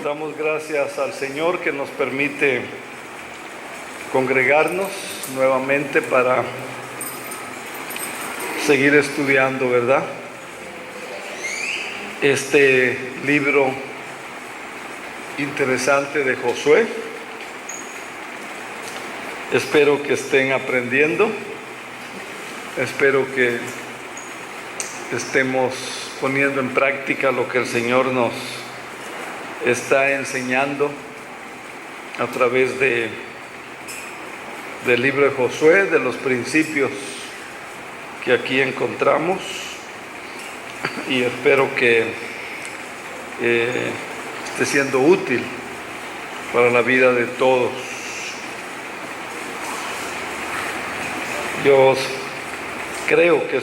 Damos gracias al Señor que nos permite congregarnos nuevamente para seguir estudiando, ¿verdad? Este libro interesante de Josué. Espero que estén aprendiendo, espero que estemos poniendo en práctica lo que el Señor nos está enseñando a través del libro de Josué, de los principios que aquí encontramos, y espero que esté siendo útil para la vida de todos. Yo creo que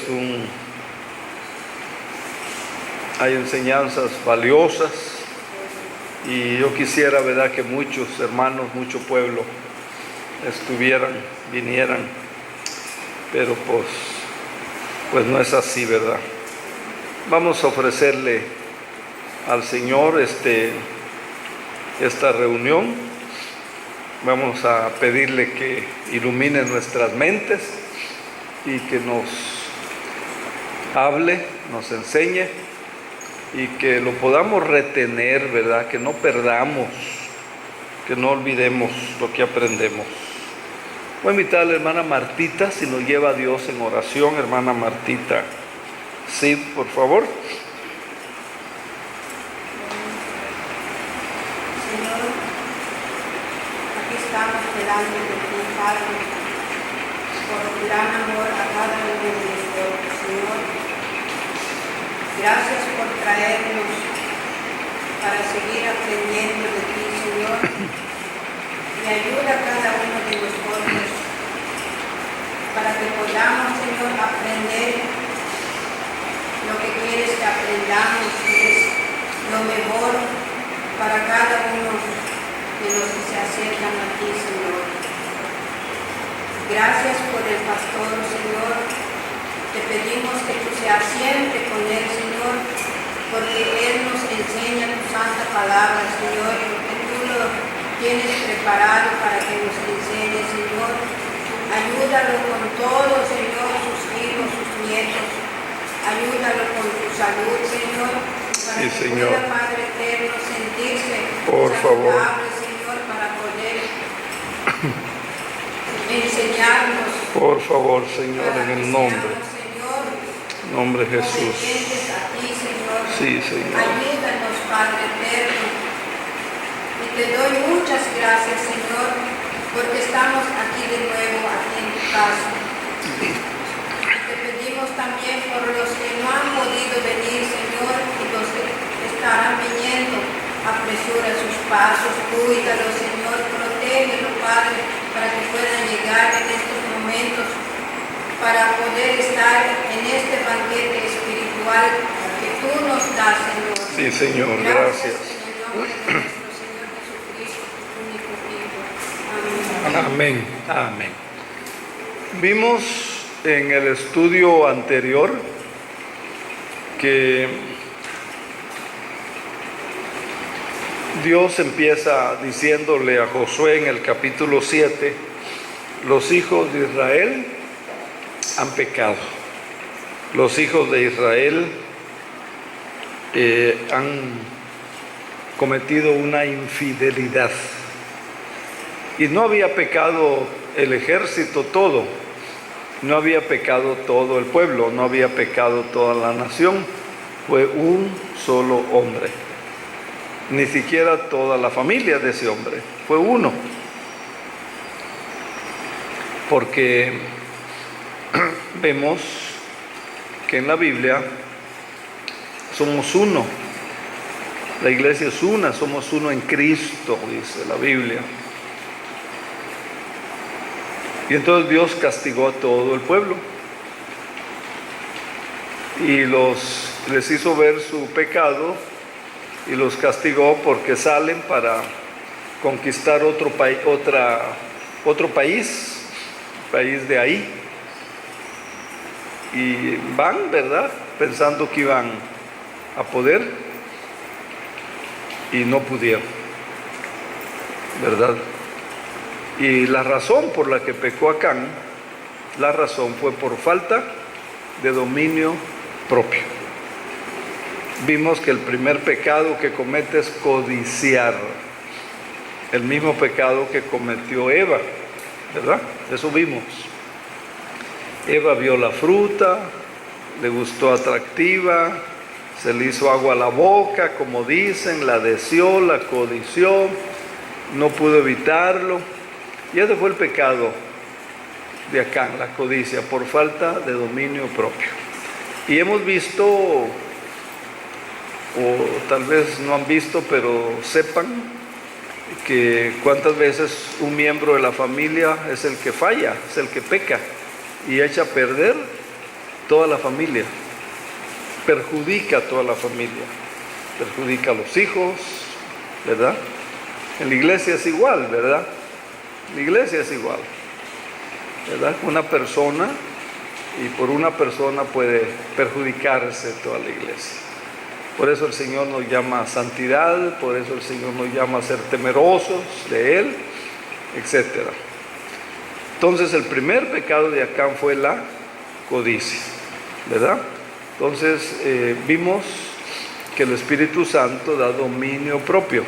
hay enseñanzas valiosas, y yo quisiera, ¿verdad?, que muchos hermanos, mucho pueblo vinieran, pero pues no es así, ¿verdad? Vamos a ofrecerle al Señor esta reunión. Vamos a pedirle que ilumine nuestras mentes y que nos hable, nos enseñe, y que lo podamos retener, ¿verdad? Que no perdamos, que no olvidemos lo que aprendemos. Voy a invitar a la hermana Martita, si nos lleva a Dios en oración. Hermana Martita, sí, por favor. Señor, aquí estamos delante de ti, Padre, por tu gran amor a cada uno de nosotros, Señor. Gracias por traernos para seguir aprendiendo de ti, Señor. Y ayuda a cada uno de nosotros para que podamos, Señor, aprender lo que quieres que aprendamos, y es lo mejor para cada uno de los que se acercan a ti, Señor. Gracias por el pastor, Señor. Te pedimos que tú seas siempre con él, Señor, porque él nos enseña tu santa palabra, Señor, porque tú lo tienes preparado para que nos enseñe, Señor. Ayúdalo con todo, Señor, sus hijos, sus nietos. Ayúdalo con tu salud, Señor, para Sí, que Señor. pueda, Padre eterno, sentirse Por favor. saludable, Señor, para poder enseñarnos. Por favor, Señor, Para en que el nombre seamos, Señor, de Jesús. obedientes a ti, Señor. Sí, Señor. Ayúdanos, Padre eterno. Y te doy muchas gracias, Señor, porque estamos aquí de nuevo, aquí en tu casa. Te pedimos también por los que no han podido venir, Señor, y los que estarán viniendo. Apresura sus pasos, cuídalos, Señor, protégelos, Padre, para que puedan llegar en estos momentos, para poder estar en este banquete espiritual que tú nos das, Señor. Sí, Señor, gracias. En el nombre de nuestro Señor Jesucristo, tu único Hijo. Amén. Amén. Amén. Vimos en el estudio anterior que Dios empieza diciéndole a Josué en el capítulo 7, los hijos de Israel han pecado. Los hijos de Israel han cometido una infidelidad. Y no había pecado el ejército todo, no había pecado todo el pueblo, no había pecado toda la nación, fue un solo hombre. Ni siquiera toda la familia de ese hombre, fue uno. Porque vemos que en la Biblia somos uno. La iglesia es una, somos uno en Cristo, dice la Biblia. Y entonces Dios castigó a todo el pueblo y les hizo ver su pecado y los castigó porque salen para conquistar otro país de ahí, y van, ¿verdad?, pensando que iban a poder, y no pudieron, ¿verdad? Y la razón por la que pecó Acán, la razón fue por falta de dominio propio. Vimos que el primer pecado que comete es codiciar, el mismo pecado que cometió Eva, ¿verdad? Eso vimos. Eva vio la fruta, le gustó atractiva, se le hizo agua a la boca, como dicen, la deseó, la codició, no pudo evitarlo. Y ese fue el pecado de Acán, la codicia, por falta de dominio propio. Y hemos visto, o tal vez no han visto, pero sepan que cuántas veces un miembro de la familia es el que falla, es el que peca y echa a perder toda la familia, perjudica a toda la familia, perjudica a los hijos, ¿verdad? En la iglesia es igual, ¿verdad? La iglesia es igual, ¿verdad? Una persona, y por una persona puede perjudicarse toda la iglesia. Por eso el Señor nos llama a santidad, por eso el Señor nos llama a ser temerosos de Él, etc. Entonces el primer pecado de Acán fue la codicia, ¿verdad? Entonces vimos que el Espíritu Santo da dominio propio,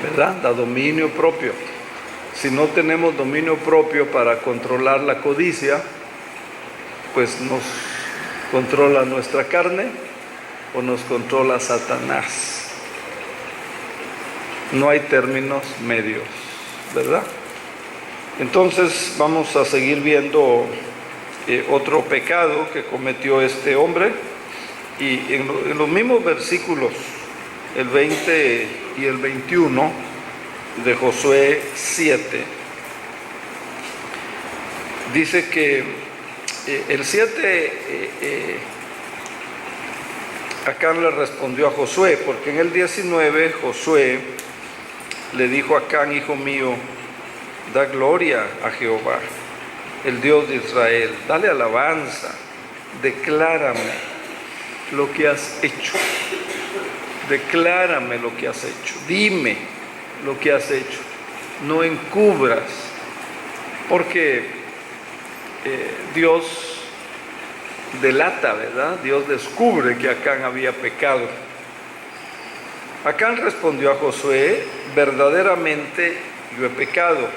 ¿verdad? Da dominio propio. Si no tenemos dominio propio para controlar la codicia, pues nos controla nuestra carne o nos controla Satanás. No hay términos medios, ¿verdad? Entonces vamos a seguir viendo otro pecado que cometió este hombre, y en los mismos versículos, el 20 y el 21 de Josué 7, dice que el 7, Acán le respondió a Josué, porque en el 19 Josué le dijo a Acán: hijo mío, da gloria a Jehová, el Dios de Israel, dale alabanza, declárame lo que has hecho, declárame lo que has hecho, dime lo que has hecho, no encubras, porque Dios delata, ¿verdad? Dios descubre que Acán había pecado. Acán respondió a Josué: verdaderamente yo he pecado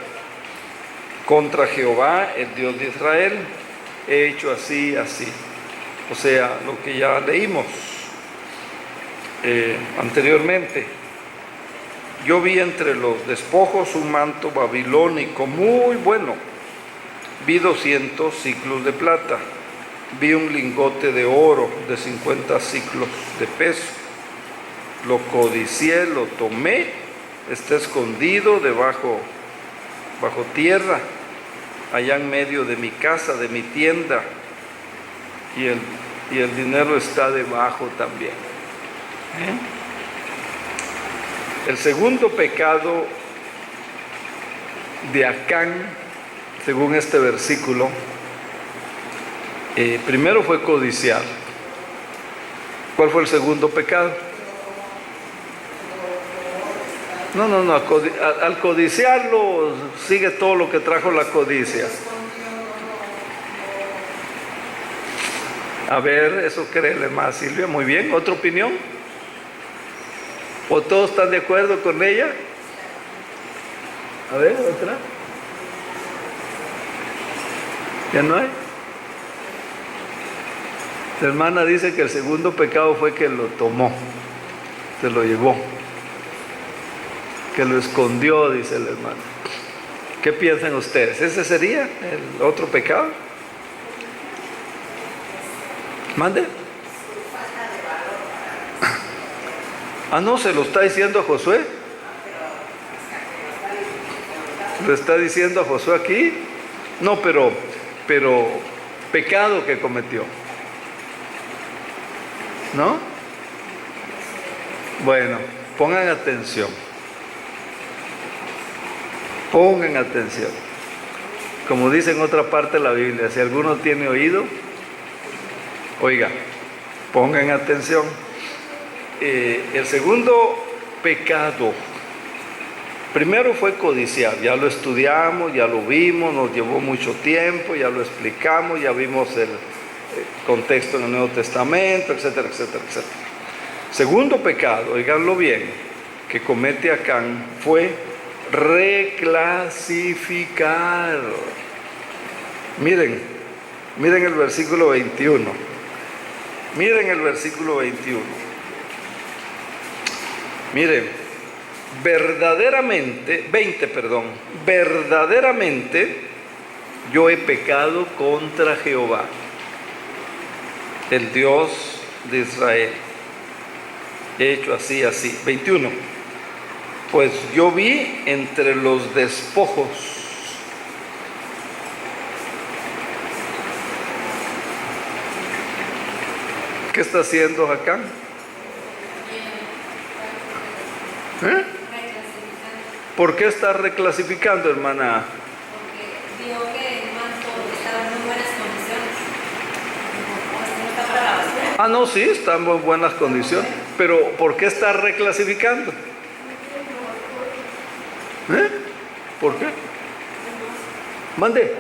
contra Jehová, el Dios de Israel, he hecho así, así. O sea, lo que ya leímos anteriormente. Yo vi entre los despojos un manto babilónico muy bueno, vi 200 siclos de plata, vi un lingote de oro de 50 siclos de peso, lo codicié, lo tomé, está escondido bajo tierra, allá en medio de mi casa, de mi tienda, y el dinero está debajo también. El segundo pecado de Acán, según este versículo, primero fue codiciar. ¿Cuál fue el segundo pecado? No, al codiciarlo sigue todo lo que trajo la codicia. A ver, eso créele más, Silvia. Muy bien, ¿otra opinión? ¿O todos están de acuerdo con ella? A ver, otra. ¿Ya no hay? La hermana dice que el segundo pecado fue que lo tomó, se lo llevó, que lo escondió, dice la hermana. ¿Qué piensan ustedes? ¿Ese sería el otro pecado? ¿Mande? Ah, no, se lo está diciendo a Josué. ¿Lo está diciendo a Josué aquí? No, pero pecado que cometió, ¿no? Bueno, pongan atención. Pongan atención. Como dice en otra parte de la Biblia, si alguno tiene oído, oiga, pongan atención. el segundo pecado, primero fue codiciar, ya lo estudiamos, ya lo vimos, nos llevó mucho tiempo, ya lo explicamos, ya vimos el contexto en el Nuevo Testamento, etcétera, etcétera, etcétera. Segundo pecado, oiganlo bien, que comete Acán fue reclasificar. Miren el versículo 21. Miren el versículo 21. Miren, verdaderamente yo he pecado contra Jehová, el Dios de Israel. He hecho así, así. 21. Pues yo vi entre los despojos ¿qué está haciendo Acán? ¿Por qué está reclasificando, hermana? Porque vio que el manto estaba en muy buenas condiciones. No está para la basura. Ah, no, sí, está en muy buenas condiciones. Pero ¿por qué está reclasificando? ¿Por qué? Mande.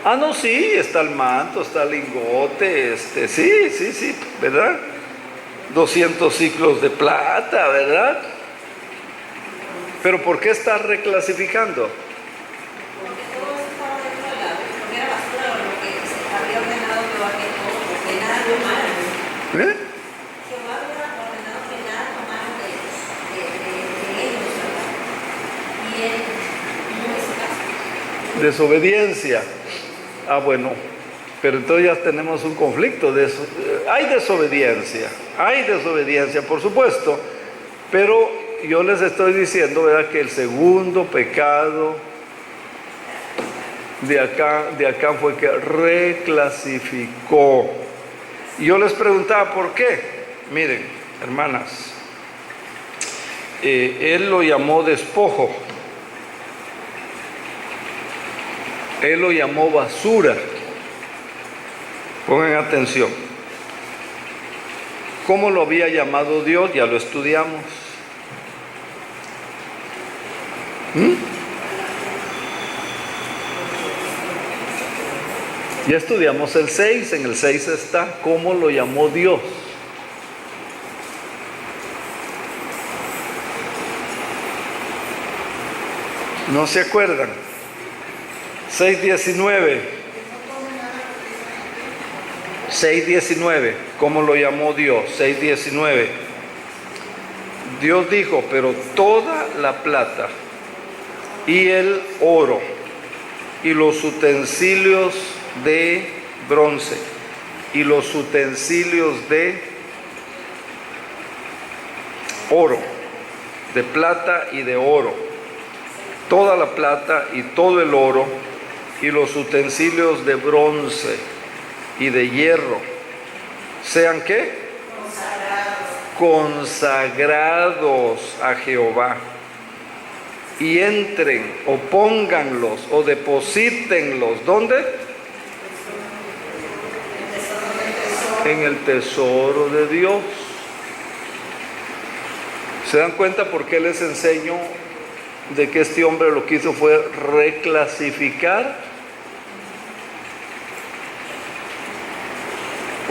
Ah, no, sí, está el manto, está el lingote, sí, ¿verdad? 200 ciclos de plata, ¿verdad? Pero ¿por qué está reclasificando? Porque todo eso estaba dentro de la basura, porque era basura lo que se había ordenado Jehová que todo, porque nada tomaron. Jehová había ordenado que nada tomaron de ellos, ¿verdad? Y él no hizo caso. Desobediencia. Ah, bueno, pero entonces ya tenemos un conflicto. Hay desobediencia, por supuesto, pero yo les estoy diciendo, ¿verdad?, que el segundo pecado de acá fue que reclasificó. Y yo les preguntaba, ¿por qué? Miren, hermanas, él lo llamó despojo. Él lo llamó basura. Pongan atención. ¿Cómo lo había llamado Dios? Ya lo estudiamos. Ya estudiamos el 6. En el 6 está cómo lo llamó Dios. ¿No se acuerdan? 6:19, ¿cómo lo llamó Dios? 6:19. Dios dijo, pero toda la plata y el oro y los utensilios de bronce y los utensilios de oro, de plata y de oro, toda la plata y todo el oro y los utensilios de bronce y de hierro, ¿sean qué? Consagrados a Jehová. Y entren o pónganlos o deposítenlos, ¿dónde? En el tesoro de Dios. ¿Se dan cuenta por qué les enseño de que este hombre lo que hizo fue reclasificar?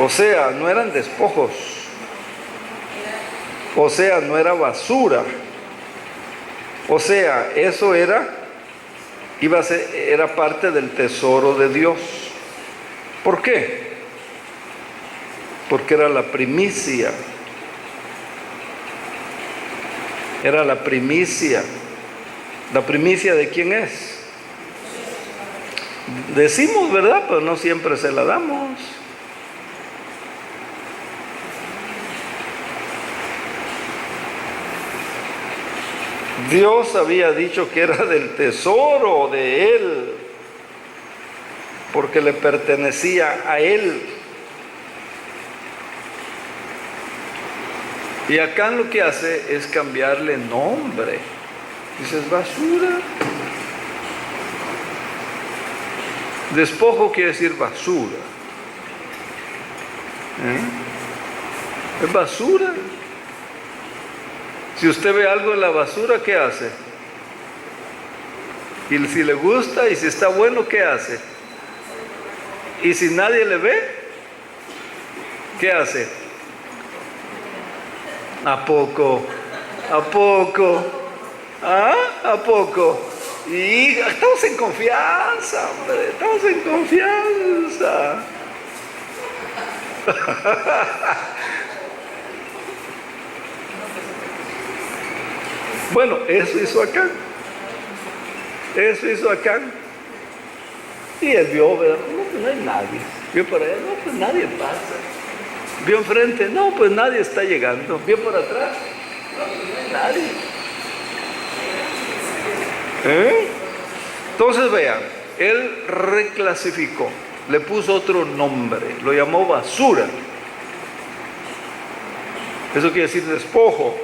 O sea, no eran despojos. O sea, no era basura. O sea, eso era parte del tesoro de Dios. ¿Por qué? Porque era la primicia. Era la primicia. ¿La primicia de quién es? Decimos, ¿verdad? Pero no siempre se la damos. Dios había dicho que era del tesoro de Él, porque le pertenecía a Él. Y acá lo que hace es cambiarle nombre. Dices, basura. Despojo quiere decir basura. Es basura. Si usted ve algo en la basura, ¿qué hace? Y si le gusta y si está bueno, ¿qué hace? Y si nadie le ve, ¿qué hace? ¿A poco? ¿A poco? ¿Ah? ¿A poco? Y estamos en confianza, hombre, estamos en confianza. Bueno, eso hizo Acán. Eso hizo Acán. Y él vio, ¿verdad? No, pues no hay nadie. Vio por allá, no, pues nadie pasa. Vio enfrente, no, pues nadie está llegando. Vio por atrás, no, pues no hay nadie. Entonces vean, él reclasificó, le puso otro nombre, lo llamó basura. Eso quiere decir despojo.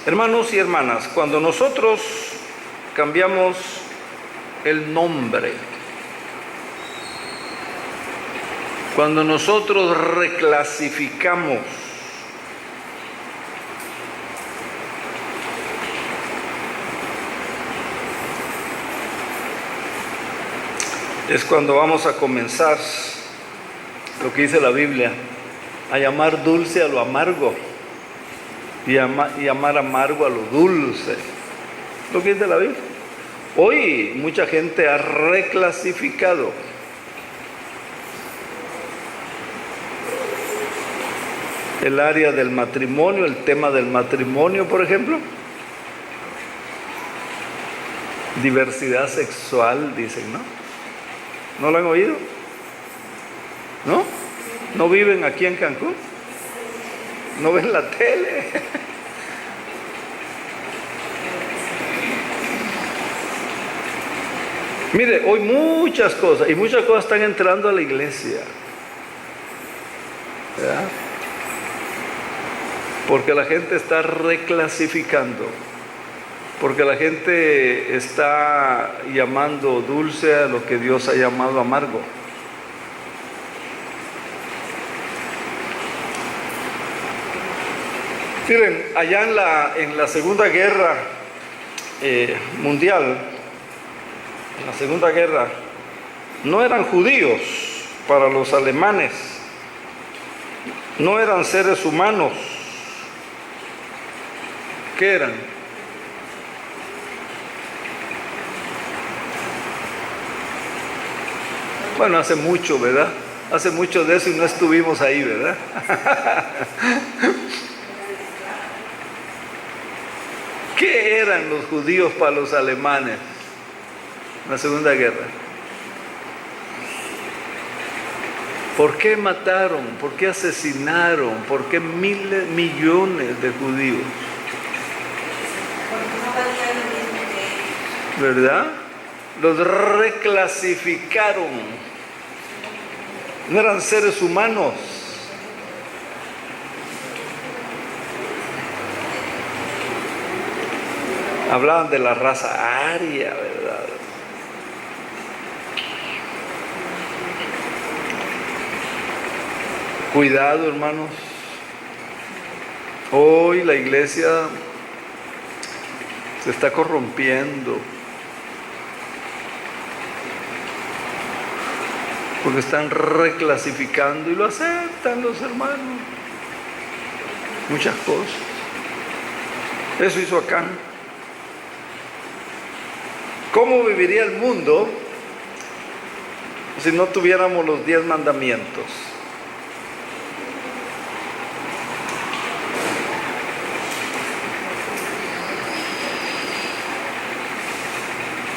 Hermanos y hermanas, cuando nosotros cambiamos el nombre, cuando nosotros reclasificamos, es cuando vamos a comenzar lo que dice la Biblia, a llamar dulce a lo amargo y llamar amargo a lo dulce. Lo que dice la Biblia. Hoy mucha gente ha reclasificado el área del matrimonio, el tema del matrimonio, por ejemplo. Diversidad sexual, dicen, ¿no? ¿No lo han oído? ¿No? ¿No viven aquí en Cancún? ¿No ven la tele? Mire, hoy muchas cosas están entrando a la iglesia, ¿verdad? Porque la gente está reclasificando, porque la gente está llamando dulce a lo que Dios ha llamado amargo. Miren, allá en la Segunda Guerra Mundial, en la Segunda Guerra, no eran judíos para los alemanes, no eran seres humanos. ¿Qué eran? Bueno, hace mucho, ¿verdad? Hace mucho de eso y no estuvimos ahí, ¿verdad? ¿Qué eran los judíos para los alemanes en la Segunda Guerra? ¿Por qué mataron? ¿Por qué asesinaron? ¿Por qué miles, millones de judíos? ¿Verdad? Los reclasificaron. No eran seres humanos. Hablaban de la raza aria, ¿verdad? Cuidado, hermanos. Hoy la iglesia se está corrompiendo. Porque están reclasificando y lo aceptan los hermanos. Muchas cosas. Eso hizo Acán. ¿Cómo viviría el mundo si no tuviéramos los 10 mandamientos?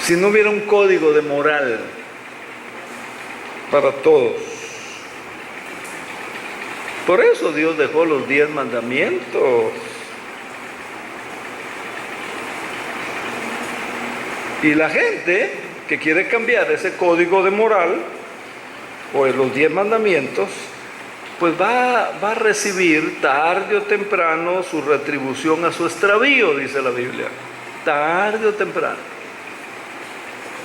Si no hubiera un código de moral para todos. Por eso Dios dejó los 10 mandamientos. Y la gente que quiere cambiar ese código de moral, o los 10 mandamientos, pues va a recibir tarde o temprano su retribución a su extravío, dice la Biblia. Tarde o temprano.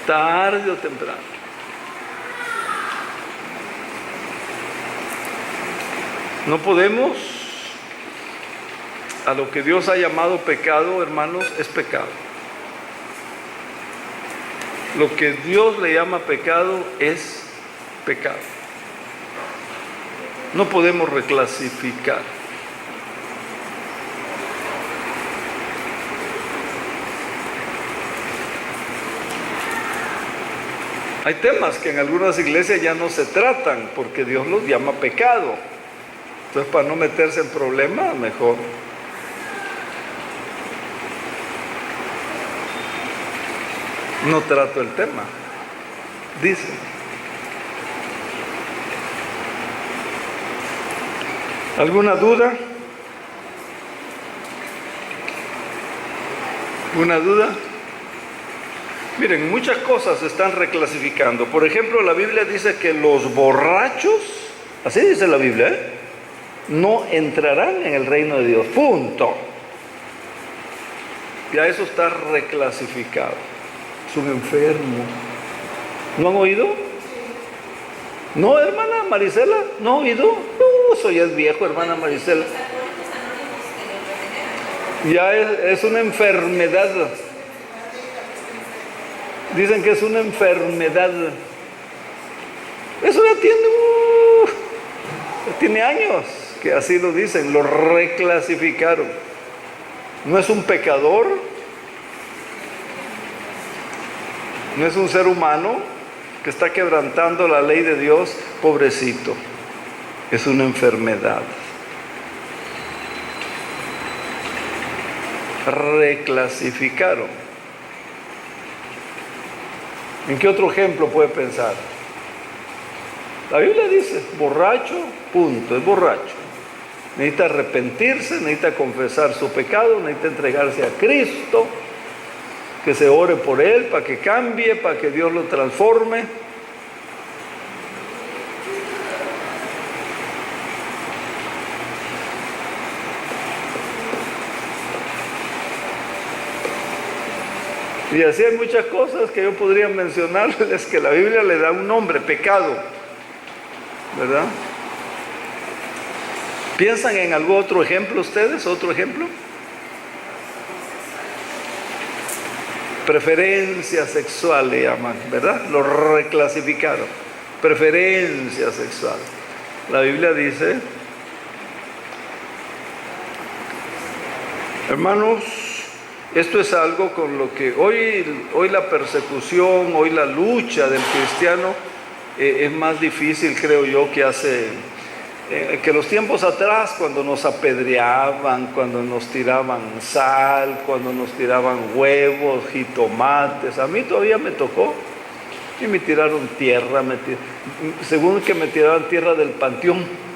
Tarde o temprano. No podemos a lo que Dios ha llamado pecado, hermanos, es pecado. Lo que Dios le llama pecado es pecado. No podemos reclasificar. Hay temas que en algunas iglesias ya no se tratan porque Dios los llama pecado. Entonces, para no meterse en problemas, mejor no trato el tema. Dice. ¿Alguna duda? ¿Una duda? Miren, muchas cosas se están reclasificando. Por ejemplo, la Biblia dice que los borrachos, así dice la Biblia, no entrarán en el reino de Dios. Punto. Ya eso está reclasificado. Es un enfermo. ¿No han oído? No, hermana Marisela, ¿no ha oído? Eso ya es viejo, hermana Marisela. Ya es una enfermedad. Dicen que es una enfermedad. Eso ya tiene años que así lo dicen, lo reclasificaron. No es un pecador, no es un ser humano que está quebrantando la ley de Dios, pobrecito. Es una enfermedad. Reclasificaron. ¿En qué otro ejemplo puede pensar? La Biblia dice, borracho, punto, es borracho. Necesita arrepentirse, necesita confesar su pecado, necesita entregarse a Cristo, que se ore por él para que cambie, para que Dios lo transforme. Y así hay muchas cosas que yo podría mencionarles que la Biblia le da un nombre, pecado, ¿verdad? ¿Piensan en algún otro ejemplo ustedes? ¿Otro ejemplo? Preferencia sexual le llaman, ¿verdad? Lo reclasificaron. Preferencia sexual. La Biblia dice, hermanos, esto es algo con lo que hoy la persecución, hoy la lucha del cristiano es más difícil, creo yo, que los tiempos atrás, cuando nos apedreaban, cuando nos tiraban sal, cuando nos tiraban huevos, jitomates. A mí todavía me tocó y me tiraron tierra, según que me tiraban tierra del panteón.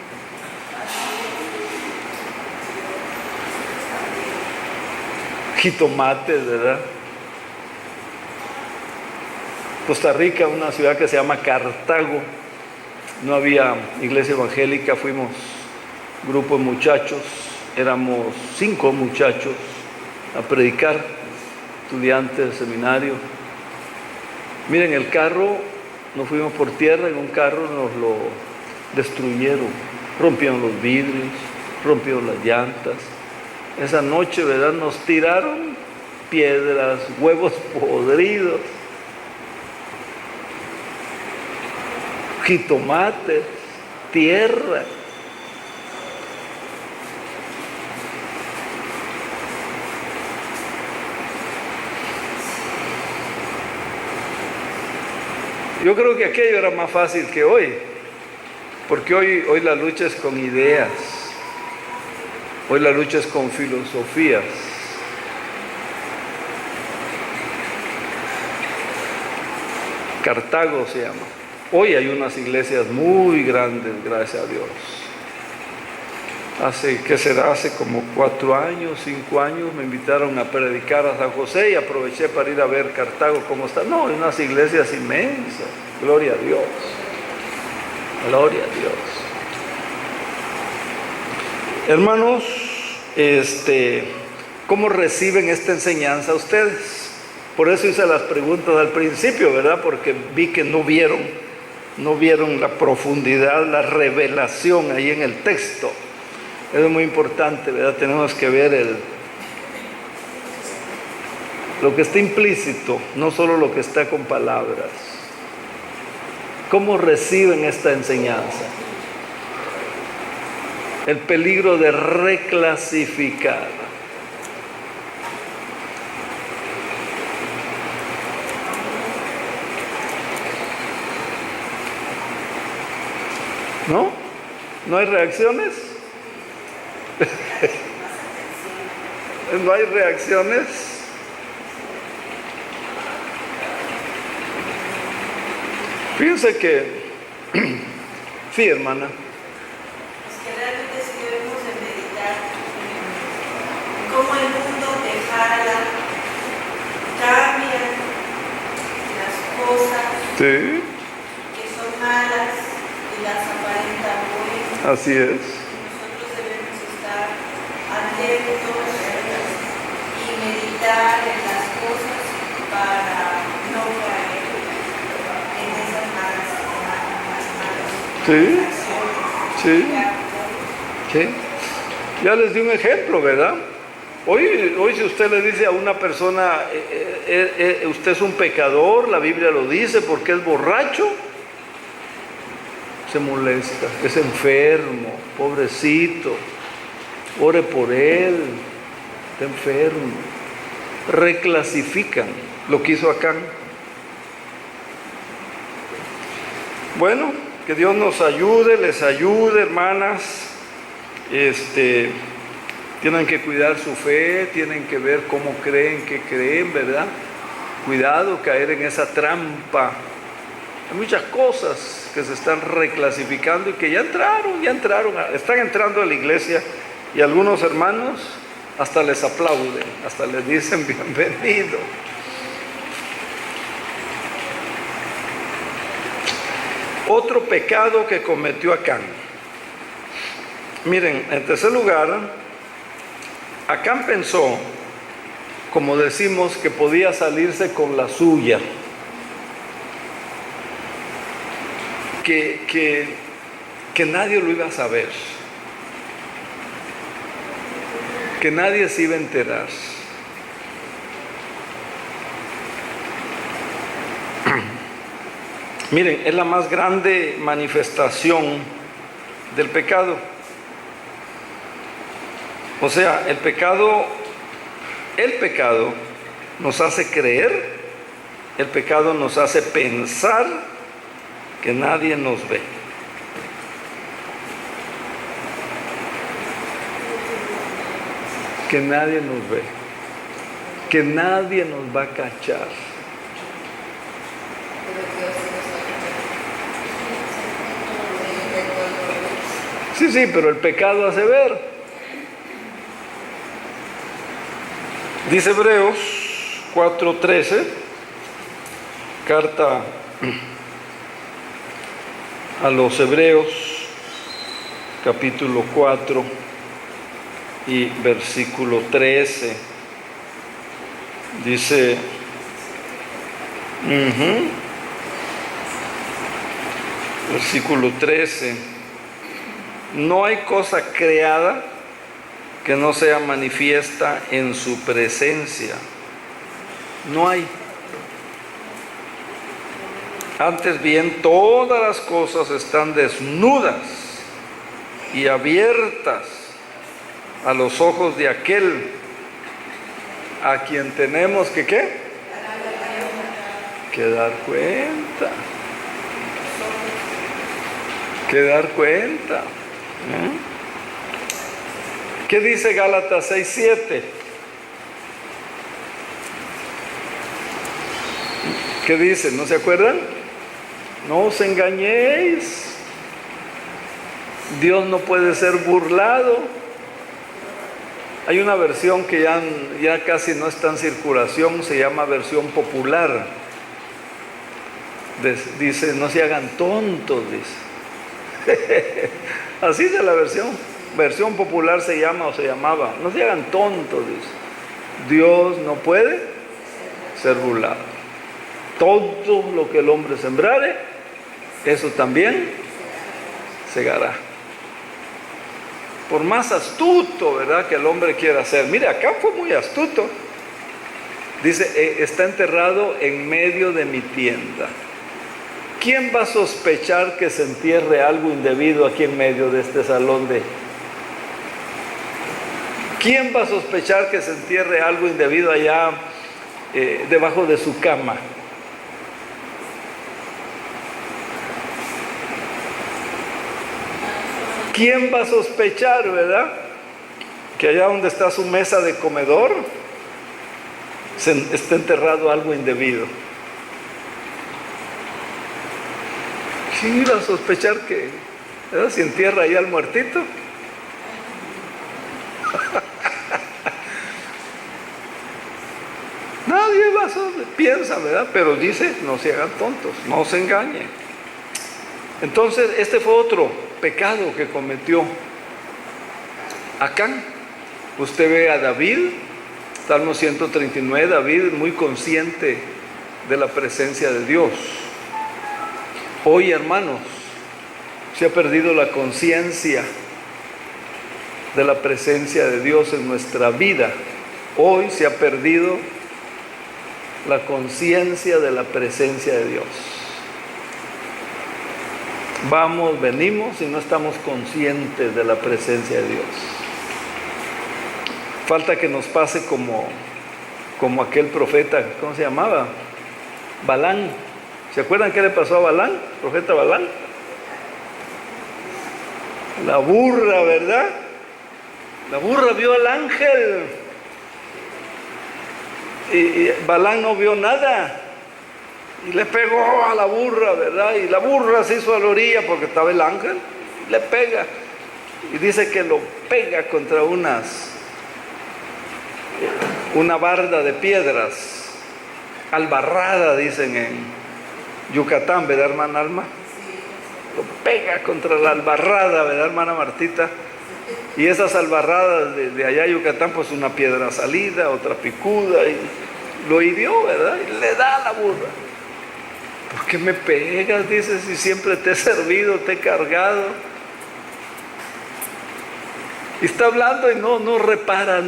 Jitomates, ¿verdad? Costa Rica, una ciudad que se llama Cartago, no había iglesia evangélica, fuimos grupo de muchachos, éramos 5 muchachos a predicar, estudiantes de seminario. Miren, el carro, nos fuimos por tierra, en un carro nos lo destruyeron, rompieron los vidrios, rompieron las llantas. Esa noche, ¿verdad?, nos tiraron piedras, huevos podridos, jitomates, tierra. Yo creo que aquello era más fácil que hoy, porque hoy la lucha es con ideas, hoy la lucha es con filosofías. Cartago se llama. Hoy hay unas iglesias muy grandes, gracias a Dios. Hace como 4 años, 5 años, me invitaron a predicar a San José y aproveché para ir a ver Cartago cómo está. No, hay unas iglesias inmensas. Gloria a Dios. Gloria a Dios. Hermanos, ¿cómo reciben esta enseñanza ustedes? Por eso hice las preguntas al principio, ¿verdad? Porque vi que no vieron la profundidad, la revelación ahí en el texto. Eso es muy importante, ¿verdad? Tenemos que ver lo que está implícito, no solo lo que está con palabras. ¿Cómo reciben esta enseñanza? El peligro de reclasificar. ¿No? ¿No hay reacciones? ¿No hay reacciones? Fíjense que, sí, hermana. Es que realmente si debemos de meditar cómo el mundo te jala, cambia las cosas Sí, que son malas y las aparenta buenas. así es. Nosotros debemos estar atentos y meditar en las cosas para no caer en esas malas Sí, sí, acciones. sí. Ya les di un ejemplo, ¿verdad? Hoy si usted le dice a una persona, usted es un pecador, la Biblia lo dice, porque es borracho, se molesta, es enfermo, pobrecito, ore por él, está enfermo. Reclasifican lo que hizo Acán. Bueno, que Dios nos ayude, les ayude, hermanas. Tienen que cuidar su fe, tienen que ver cómo creen, qué creen, ¿verdad? Cuidado, caer en esa trampa. Hay muchas cosas que se están reclasificando y que ya entraron, están entrando a la iglesia, y algunos hermanos hasta les aplauden, hasta les dicen bienvenido. Otro pecado que cometió Acán. Miren, en tercer lugar, Acán pensó, como decimos, que podía salirse con la suya, que nadie lo iba a saber, que nadie se iba a enterar. Miren, es la más grande manifestación del pecado. O sea, el pecado nos hace creer, el pecado nos hace pensar que nadie nos ve. Que nadie nos ve, que nadie nos va a cachar. Sí, pero el pecado hace ver. Dice Hebreos 4:13, carta a los Hebreos, capítulo 4 y versículo 13. Dice, versículo 13, no hay cosa creada que no sea manifiesta en su presencia. No hay. Antes bien, todas las cosas están desnudas y abiertas a los ojos de aquel a quien tenemos que ¿qué? Que dar cuenta. Que dar cuenta. ¿Qué dice Gálatas 6:7? ¿Qué dice? ¿No se acuerdan? No os engañéis. Dios no puede ser burlado. Hay una versión que ya casi no está en circulación, se llama versión popular. Dice, no se hagan tontos, dice. Así es la versión popular se llama o se llamaba. No se hagan tontos, dice. Dios no puede ser burlado. Todo lo que el hombre sembrare, eso también segará. por más astuto, ¿verdad?, que el hombre quiera ser. Mire, acá fue muy astuto. Dice, está enterrado en medio de mi tienda. ¿Quién va a sospechar que se entierre algo indebido aquí en medio de este salón de... ¿Quién va a sospechar que se entierre algo indebido allá debajo de su cama? ¿Quién va a sospechar, verdad, que allá donde está su mesa de comedor está enterrado algo indebido? ¿Quién iba a sospechar que, ¿verdad?, se entierra ahí al muertito? Nadie va a piensa, ¿verdad? Pero dice, no se hagan tontos, no se engañen. Entonces, este fue otro pecado que cometió Acán. Usted ve a David, Salmo 139, David muy consciente de la presencia de Dios. Hoy, hermanos, se ha perdido la conciencia de la presencia de Dios en nuestra vida. Hoy se ha perdido la conciencia de la presencia de Dios. Vamos, venimos y no estamos conscientes de la presencia de Dios. Falta que nos pase como aquel profeta, ¿cómo se llamaba? Balán. ¿Se acuerdan qué le pasó a Balán? Profeta Balán. La burra, ¿verdad? La burra vio al ángel. Y Balán no vio nada. Y le pegó a la burra, ¿verdad? Y la burra se hizo a la orilla porque estaba el ángel. Le pega. Y dice que lo pega contra una barda de piedras. Albarrada, dicen en Yucatán, ¿verdad, hermana Alma? Lo pega contra la albarrada, ¿verdad, hermana Martita? Y esas albarradas de allá Yucatán, pues una piedra salida, otra picuda, y lo hirió, ¿verdad? Y le da a la burra. ¿Por qué me pegas? Dice, si siempre te he servido, te he cargado. Y está hablando y no repara,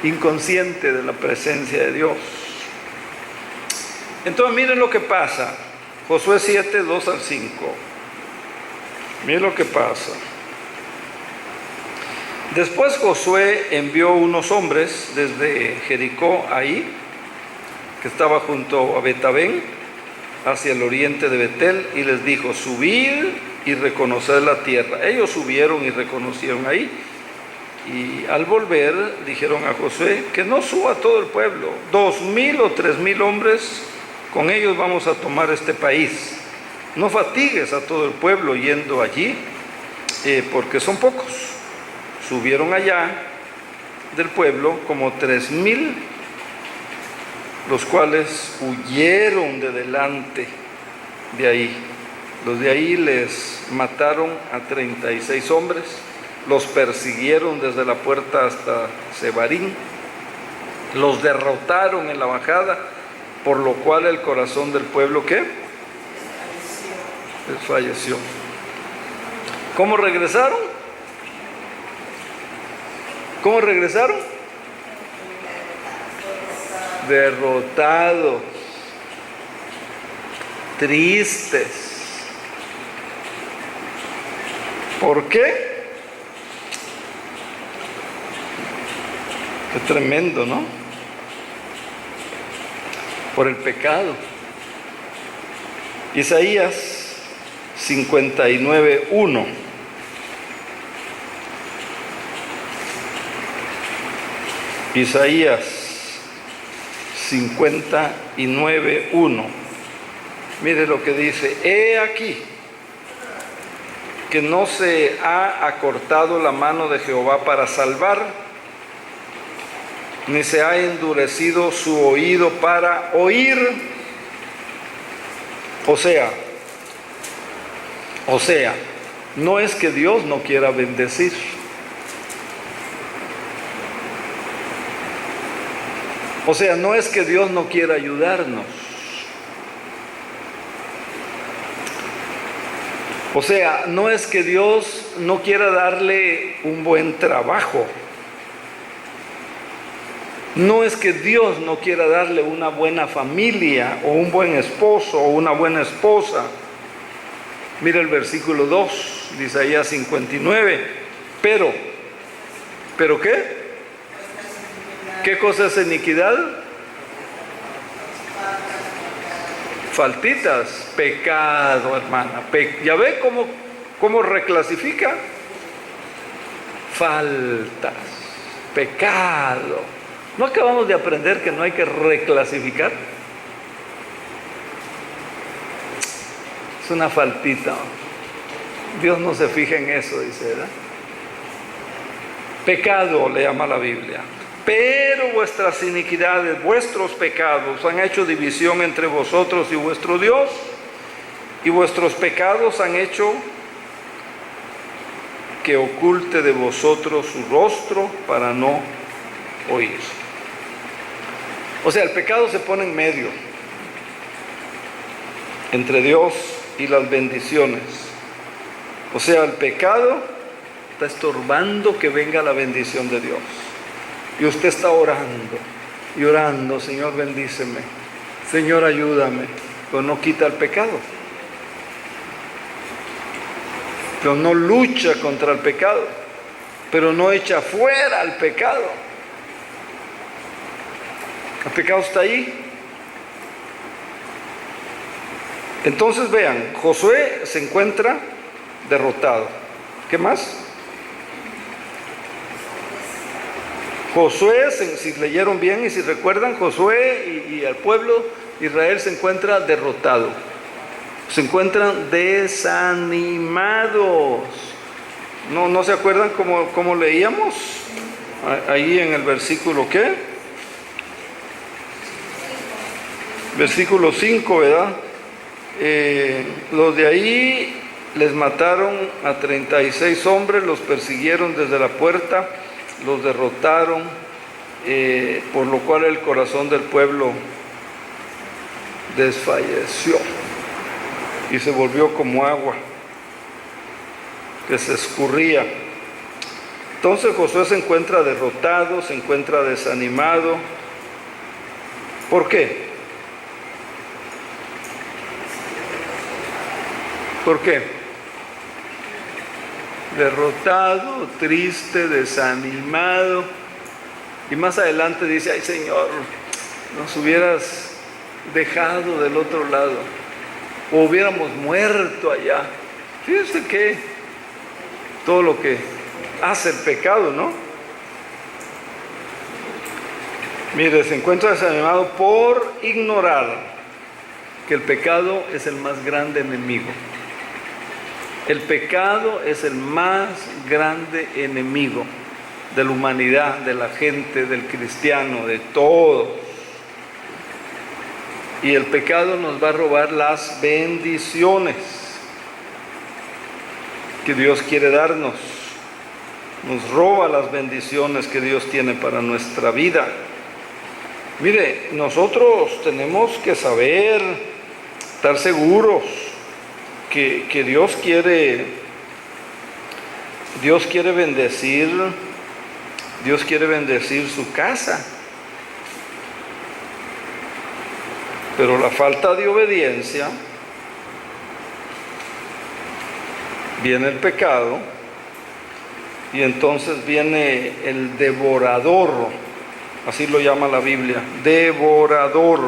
inconsciente de la presencia de Dios. Entonces miren lo que pasa. Josué 7, 2 al 5. Miren lo que pasa. Después Josué envió unos hombres desde Jericó, ahí, que estaba junto a Betabén, hacia el oriente de Betel, y les dijo, subid y reconoced la tierra. Ellos subieron y reconocieron ahí, y al volver dijeron a Josué que no suba todo el pueblo, 2,000 o 3,000 hombres, con ellos vamos a tomar este país. No fatigues a todo el pueblo yendo allí, porque son pocos. Subieron allá del pueblo como 3,000, los cuales huyeron de delante de ahí. Los de ahí les mataron a 36 hombres, los persiguieron desde la puerta hasta Sebarín, los derrotaron en la bajada, por lo cual el corazón del pueblo, ¿qué? Desfalleció. ¿Cómo regresaron? ¿Cómo regresaron? Derrotados, tristes. ¿Por qué? Qué tremendo, ¿no? Por el pecado. Isaías 59:1. Isaías 59:1. Mire lo que dice: he aquí que no se ha acortado la mano de Jehová para salvar, ni se ha endurecido su oído para oír. O sea, no es que Dios no quiera bendecir. O sea, no es que Dios no quiera ayudarnos. O sea, no es que Dios no quiera darle un buen trabajo. No es que Dios no quiera darle una buena familia o un buen esposo o una buena esposa. Mira el versículo 2 de Isaías 59. ¿Pero qué? ¿Qué cosa es iniquidad? Faltitas, pecado, hermana. ¿Ya ve cómo reclasifica? Faltas, pecado. ¿No acabamos de aprender que no hay que reclasificar? Es una faltita. Dios no se fija en eso, dice, ¿verdad? Pecado le llama la Biblia. Pero vuestras iniquidades, vuestros pecados han hecho división entre vosotros y vuestro Dios, y vuestros pecados han hecho que oculte de vosotros su rostro para no oír. O sea, el pecado se pone en medio entre Dios y las bendiciones. O sea, el pecado está estorbando que venga la bendición de Dios. Y usted está orando y orando: Señor, bendíceme, Señor, ayúdame. Pero no quita el pecado. Pero no lucha contra el pecado. Pero no echa fuera al pecado. El pecado está ahí. Entonces vean, Josué se encuentra derrotado. ¿Qué más? Josué, si leyeron bien y si recuerdan, Josué y el pueblo de Israel se encuentra derrotado. Se encuentran desanimados. ¿No se acuerdan cómo leíamos? Ahí en el versículo, ¿qué? Versículo 5, ¿verdad? Los de ahí les mataron a 36 hombres, los persiguieron desde la puerta, los derrotaron, por lo cual el corazón del pueblo desfalleció y se volvió como agua que se escurría. Entonces Josué se encuentra derrotado, se encuentra desanimado. ¿Por qué? ¿Por qué? Derrotado, triste, desanimado. Y más adelante dice: ay, Señor, nos hubieras dejado del otro lado, o hubiéramos muerto allá. Fíjese que todo lo que hace el pecado, ¿no? Mire, se encuentra desanimado por ignorar que el pecado es el más grande enemigo. El pecado es el más grande enemigo de la humanidad, de la gente, del cristiano, de todos. Y el pecado nos va a robar las bendiciones que Dios quiere darnos. Nos roba las bendiciones que Dios tiene para nuestra vida. Mire, nosotros tenemos que saber, estar seguros que Dios quiere bendecir su casa. Pero la falta de obediencia, viene el pecado, y entonces viene el devorador, así lo llama la Biblia, devorador,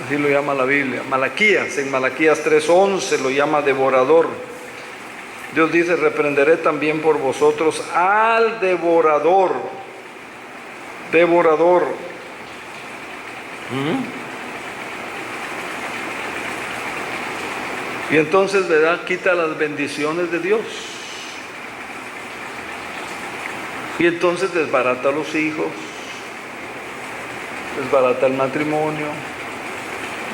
así lo llama la Biblia. Malaquías, en Malaquías 3:11 lo llama devorador. Dios dice: reprenderé también por vosotros al devorador. Devorador. Y entonces, ¿verdad?, quita las bendiciones de Dios. Y entonces desbarata a los hijos, desbarata el matrimonio,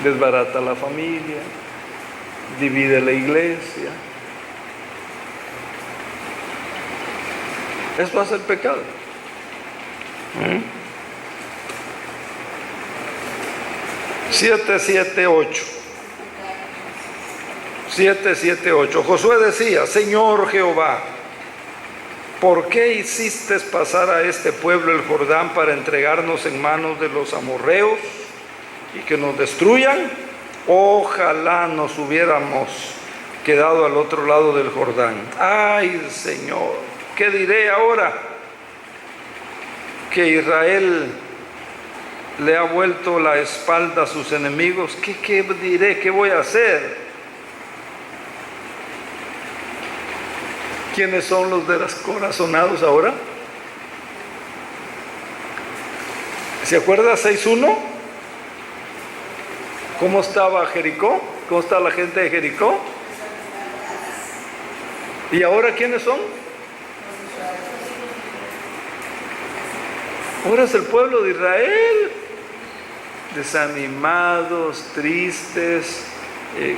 desbarata la familia, divide la iglesia. Esto hace el pecado. 7:7-8. 7, 7, 8. Josué decía: Señor Jehová, ¿por qué hiciste pasar a este pueblo el Jordán para entregarnos en manos de los amorreos y que nos destruyan? Ojalá nos hubiéramos quedado al otro lado del Jordán. Ay, Señor, ¿qué diré ahora? Que Israel le ha vuelto la espalda a sus enemigos. ¿Qué diré? ¿Qué voy a hacer? ¿Quiénes son los descorazonados ahora? ¿Se acuerda 6:1? ¿Cómo estaba Jericó? ¿Cómo está la gente de Jericó? ¿Y ahora quiénes son? Ahora es el pueblo de Israel, desanimados, tristes,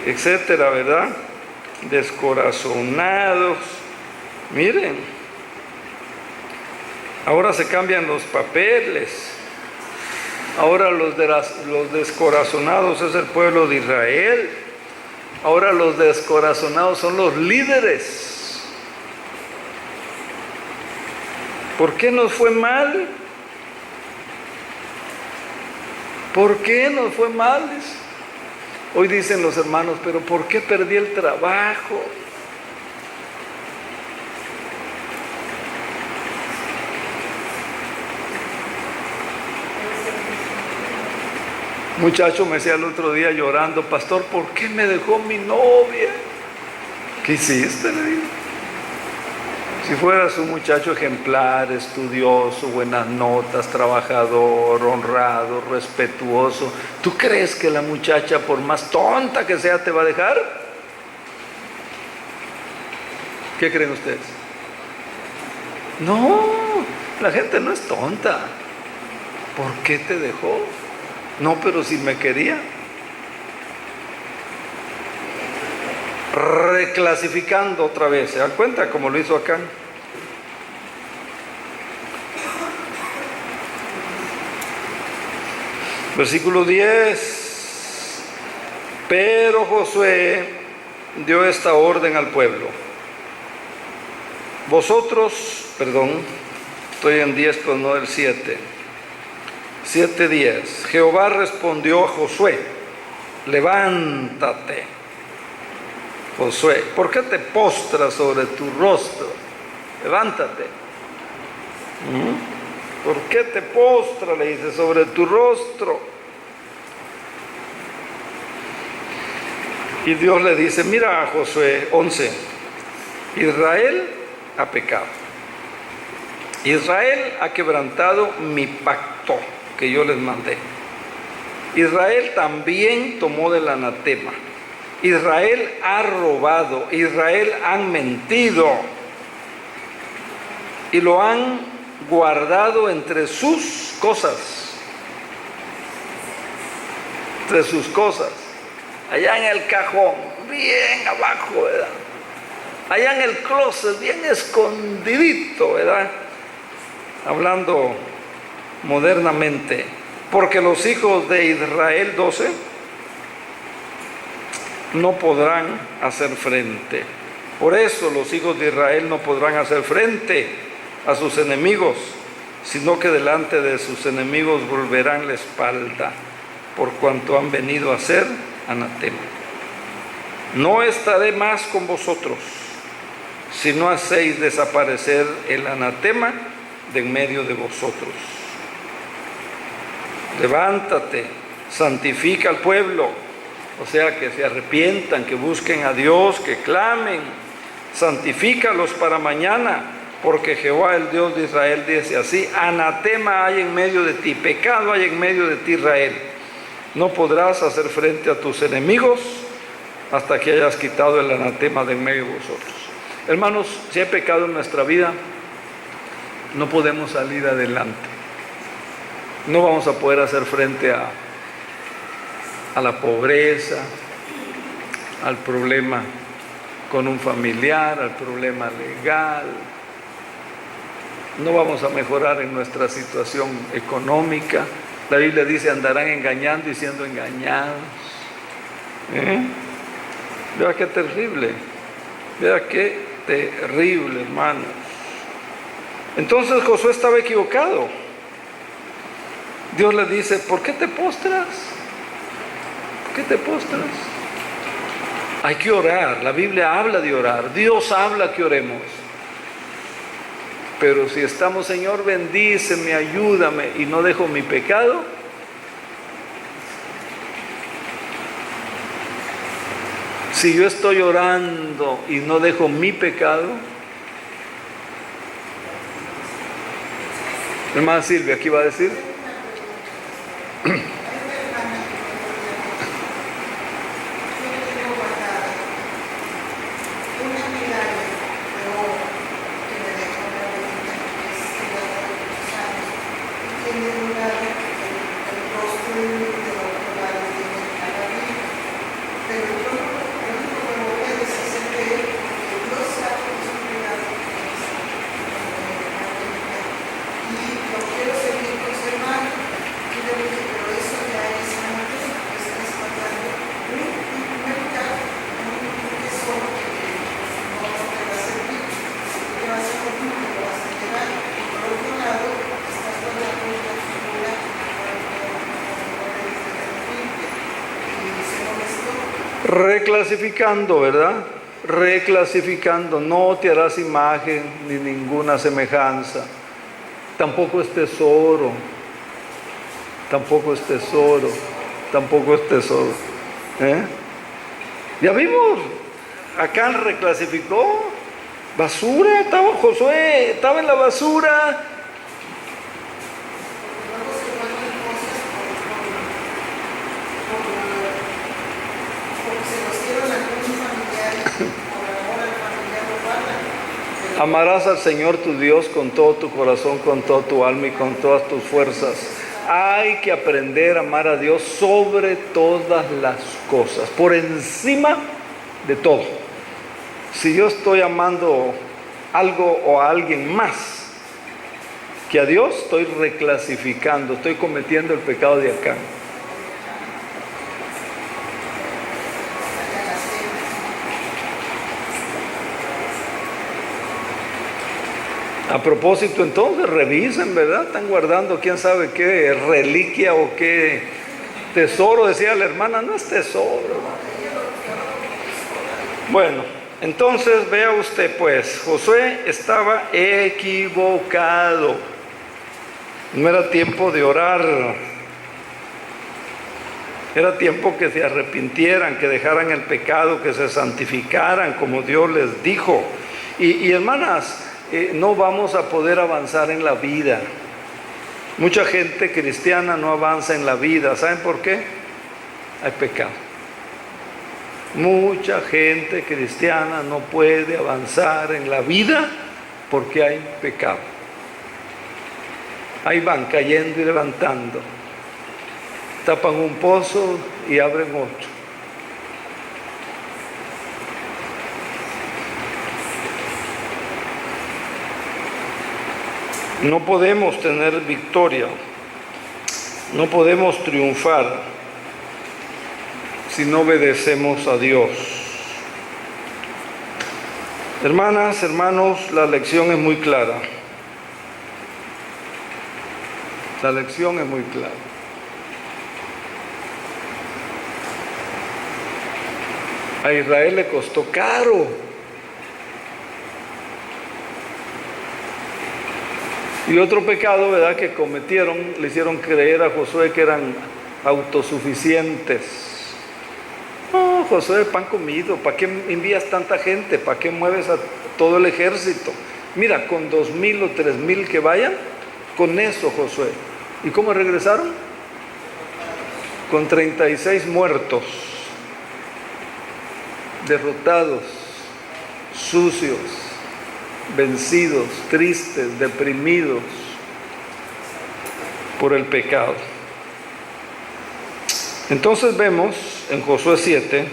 etcétera, ¿verdad? Descorazonados. Miren, ahora se cambian los papeles. Ahora los descorazonados es el pueblo de Israel. Ahora los descorazonados son los líderes. ¿Por qué nos fue mal? ¿Por qué nos fue mal? Hoy dicen los hermanos: pero ¿por qué perdí el trabajo? Muchacho me decía el otro día llorando: pastor, ¿por qué me dejó mi novia? ¿Qué hiciste? Le digo. Si fueras un muchacho ejemplar, estudioso, buenas notas, trabajador, honrado, respetuoso, ¿tú crees que la muchacha, por más tonta que sea, te va a dejar? ¿Qué creen ustedes? No, la gente no es tonta. ¿Por qué te dejó? No, pero si me quería. Reclasificando otra vez, ¿se dan cuenta cómo lo hizo acá? Versículo 10. Pero Josué dio esta orden al pueblo: estoy en 10 pero no el 7. 7:10. Jehová respondió a Josué: levántate, Josué, ¿por qué te postras sobre tu rostro? Levántate. ¿Por qué te postras? Le dice: sobre tu rostro. Y Dios le dice: mira a Josué, 11. Israel ha pecado. Israel ha quebrantado mi pacto que yo les mandé. Israel también tomó del anatema. Israel ha robado, Israel han mentido y lo han guardado entre sus cosas. Entre sus cosas. Allá en el cajón, bien abajo, ¿verdad? Allá en el closet, bien escondidito, ¿verdad? Hablando modernamente. Porque los hijos de Israel, 12, no podrán hacer frente. Por eso los hijos de Israel no podrán hacer frente a sus enemigos, sino que delante de sus enemigos volverán la espalda, por cuanto han venido a ser anatema. No estaré más con vosotros, si no hacéis desaparecer el anatema de en medio de vosotros. Levántate, santifica al pueblo. O sea, que se arrepientan, que busquen a Dios, que clamen. Santifícalos para mañana, porque Jehová, el Dios de Israel, dice así: anatema hay en medio de ti, pecado hay en medio de ti, Israel. No podrás hacer frente a tus enemigos hasta que hayas quitado el anatema de en medio de vosotros. Hermanos, si hay pecado en nuestra vida, no podemos salir adelante. No vamos a poder hacer frente a la pobreza, al problema con un familiar, al problema legal. No vamos a mejorar en nuestra situación económica. La Biblia dice: andarán engañando y siendo engañados. Vea qué terrible. Vea qué terrible, hermanos. Entonces Josué estaba equivocado. Dios le dice, ¿por qué te postras? ¿Por qué te postras? Hay que orar. La Biblia habla de orar. Dios habla que oremos. Pero si estamos, Señor, bendíceme, ayúdame, y no dejo mi pecado, si yo estoy orando y no dejo mi pecado, hermana Silvia, ¿qué iba a decir? Reclasificando, ¿verdad? Reclasificando, no te harás imagen ni ninguna semejanza. Tampoco es tesoro. Tampoco es tesoro. Tampoco es tesoro. Ya vimos. Acán reclasificó. Basura. Estaba Josué. Estaba en la basura. Amarás al Señor tu Dios con todo tu corazón, con toda tu alma y con todas tus fuerzas. Hay que aprender a amar a Dios sobre todas las cosas, por encima de todo. Si yo estoy amando algo o a alguien más que a Dios, estoy reclasificando, estoy cometiendo el pecado de Acán. A propósito, entonces, revisen, ¿verdad? Están guardando quién sabe qué reliquia o qué tesoro, decía la hermana, no es tesoro. Bueno, entonces vea usted pues, Josué estaba equivocado. No era tiempo de orar. Era tiempo que se arrepintieran, que dejaran el pecado, que se santificaran como Dios les dijo. Y hermanas, no vamos a poder avanzar en la vida. Mucha gente cristiana no avanza en la vida. ¿Saben por qué? Hay pecado. Mucha gente cristiana no puede avanzar en la vida porque hay pecado. Ahí van cayendo y levantando. Tapan un pozo y abren otro. No podemos tener victoria, no podemos triunfar si no obedecemos a Dios. Hermanas, hermanos, la lección es muy clara. La lección es muy clara. A Israel le costó caro. Y otro pecado, ¿verdad?, que cometieron, le hicieron creer a Josué que eran autosuficientes. No, Josué, pan comido, ¿para qué envías tanta gente? ¿Para qué mueves a todo el ejército? Mira, con 2,000 o 3,000 que vayan, con eso, Josué. ¿Y cómo regresaron? Con 36 muertos, derrotados, sucios, vencidos, tristes, deprimidos por el pecado. Entonces vemos en Josué 7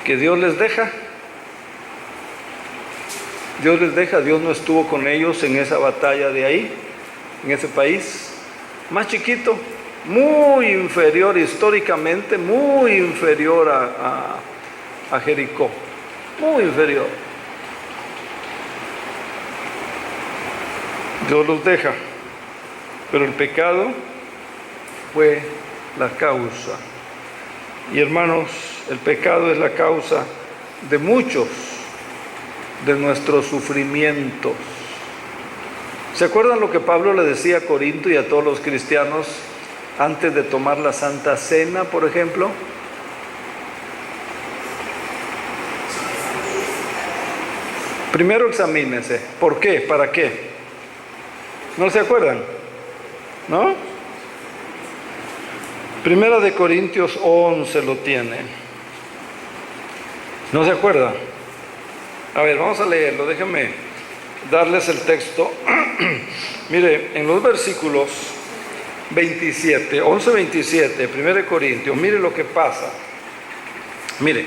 que Dios les deja. Dios les deja. Dios no estuvo con ellos en esa batalla de ahí, en ese país más chiquito, muy inferior históricamente, muy inferior a Jericó. Muy inferior. Dios los deja, pero el pecado fue la causa. Y hermanos, el pecado es la causa de muchos de nuestros sufrimientos. ¿Se acuerdan lo que Pablo le decía a Corinto y a todos los cristianos antes de tomar la Santa Cena, por ejemplo? Primero examínese. ¿Por qué? ¿Para qué? ¿No se acuerdan? ¿No? Primera de Corintios 11 lo tiene. ¿No se acuerdan? A ver, vamos a leerlo. Déjenme darles el texto. Mire, en los versículos 27, 11, 27, 1 de Corintios, mire lo que pasa. Mire,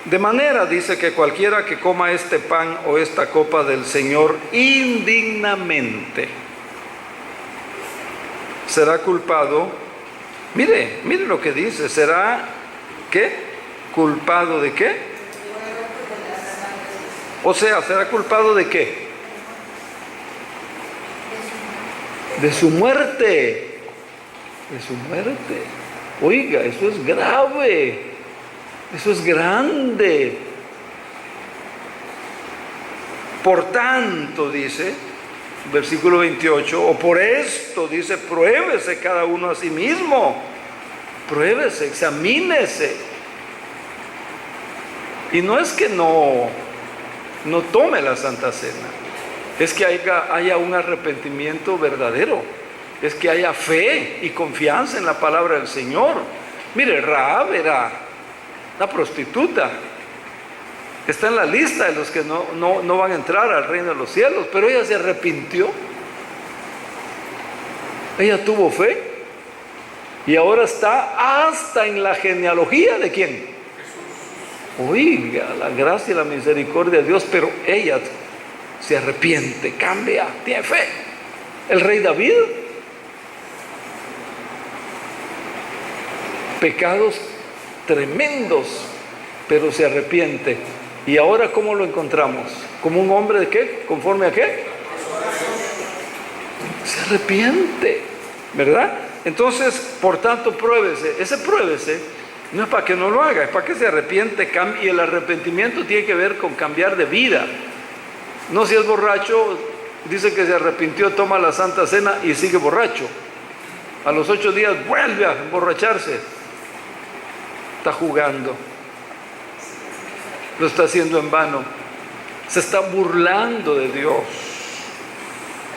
de manera, dice, que cualquiera que coma este pan o esta copa del Señor indignamente será culpado. Mire lo que dice, será, ¿qué? ¿Culpado de qué? O sea, ¿será culpado de qué? De su muerte. De su muerte. Oiga, eso es grave. Eso es grande. Por tanto, dice, versículo 28, o por esto, dice, pruébese cada uno a sí mismo. Pruébese, examínese. Y no es que no tome la Santa Cena, es que haya un arrepentimiento verdadero, es que haya fe y confianza en la palabra del Señor. Mire, Rahab era una prostituta, está en la lista de los que no van a entrar al reino de los cielos, pero ella se arrepintió, ella tuvo fe y ahora está hasta en la genealogía de ¿quién? Oiga, la gracia y la misericordia de Dios, pero ella se arrepiente, cambia, tiene fe. El rey David, pecados tremendos, pero se arrepiente. ¿Y ahora cómo lo encontramos? ¿Como un hombre de qué? ¿Conforme a qué? Se arrepiente, ¿verdad? Entonces, por tanto, pruébese. Ese pruébese no es para que no lo haga, es para que se arrepiente, cambie. Y el arrepentimiento tiene que ver con cambiar de vida. No, si es borracho, dice que se arrepintió, toma la Santa Cena y sigue borracho. A los 8 días vuelve a emborracharse. Está jugando. Lo está haciendo en vano. Se está burlando de Dios.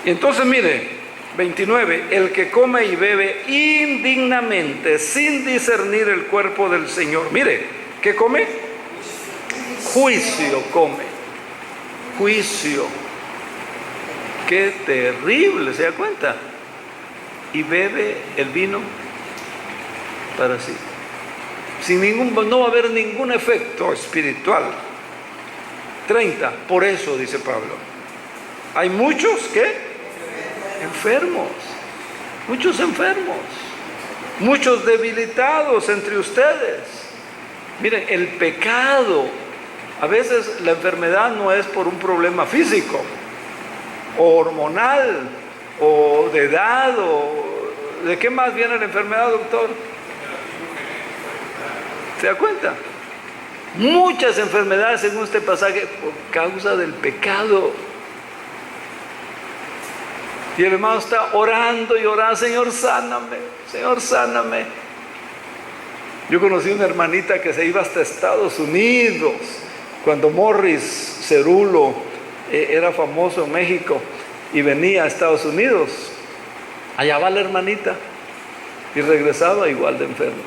Y entonces mire, 29, el que come y bebe indignamente, sin discernir el cuerpo del Señor. Mire, ¿qué come? Juicio come. Juicio. Qué terrible, ¿se da cuenta? Y bebe el vino para sí. No va a haber ningún efecto espiritual. 30, por eso dice Pablo, hay muchos que enfermos, muchos enfermos, muchos debilitados entre ustedes. Miren, el pecado, a veces la enfermedad no es por un problema físico, o hormonal, o de edad, o ¿de qué más viene la enfermedad, doctor? ¿Se da cuenta? Muchas enfermedades, según este pasaje, por causa del pecado. Y el hermano está orando y orando, Señor, sáname, Señor, sáname. Yo conocí una hermanita que se iba hasta Estados Unidos, cuando Morris Cerulo era famoso en México, y venía a Estados Unidos. Allá va la hermanita, y regresaba igual de enferma.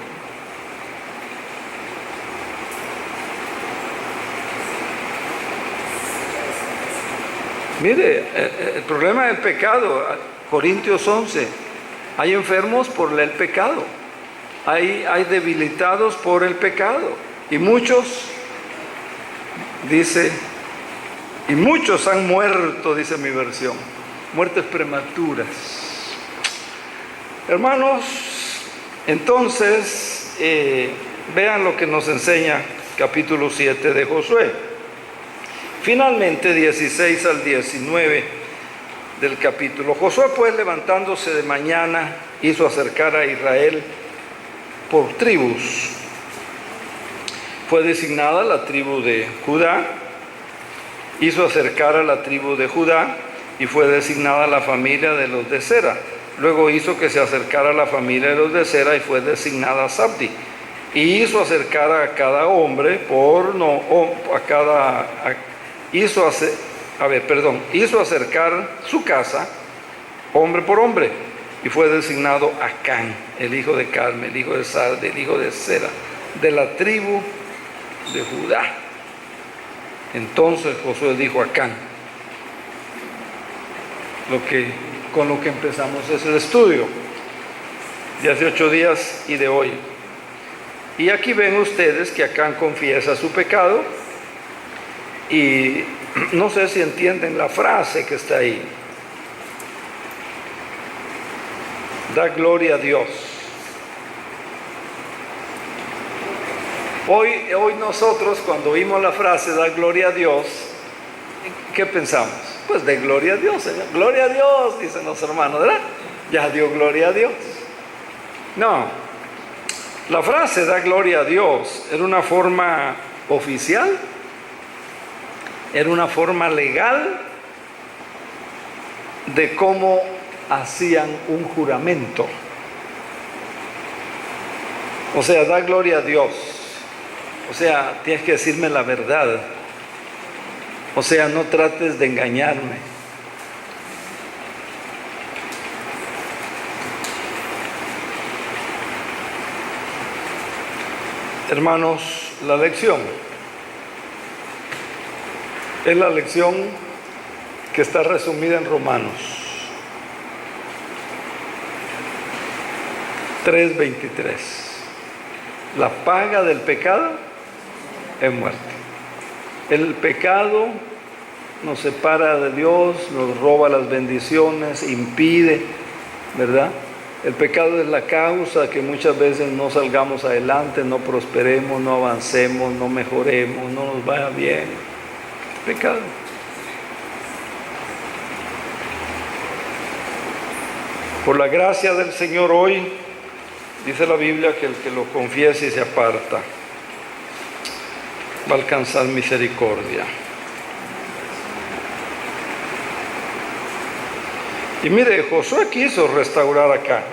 Mire, el problema del pecado, Corintios 11, hay enfermos por el pecado, hay debilitados por el pecado, y muchos, dice, y muchos han muerto, dice mi versión, muertes prematuras. Hermanos, entonces, vean lo que nos enseña capítulo 7 de Josué. Finalmente, 16 al 19 del capítulo. Josué, pues, levantándose de mañana, hizo acercar a Israel por tribus. Fue designada la tribu de Judá, hizo acercar a la tribu de Judá, y fue designada la familia de los de Sera. Luego hizo que se acercara la familia de los de Sera, y fue designada Zabdi. Y hizo acercar a cada hombre hizo acercar su casa, hombre por hombre, y fue designado Acán, el hijo de Carme, el hijo de Sarde, el hijo de Sera, de la tribu de Judá. Entonces Josué dijo a Acán, con lo que empezamos ese estudio, de hace 8 días y de hoy. Y aquí ven ustedes que Acán confiesa su pecado, y no sé si entienden la frase que está ahí. Da gloria a Dios. Hoy nosotros, cuando oímos la frase da gloria a Dios, ¿qué pensamos? Pues de gloria a Dios, Señor. Gloria a Dios, dicen los hermanos, ¿verdad? Ya dio gloria a Dios. No, la frase da gloria a Dios era una forma oficial, era una forma legal de cómo hacían un juramento. O sea, da gloria a Dios. O sea, tienes que decirme la verdad. O sea, no trates de engañarme. Hermanos, la lección es la lección que está resumida en Romanos 3:23. La paga del pecado es muerte. El pecado nos separa de Dios, nos roba las bendiciones, impide, ¿verdad? El pecado es la causa que muchas veces no salgamos adelante, no prosperemos, no avancemos, no mejoremos, no nos vaya bien. Pecado. Por la gracia del Señor hoy, dice la Biblia que el que lo confiese y se aparta va a alcanzar misericordia. Y mire, Josué quiso restaurar acá,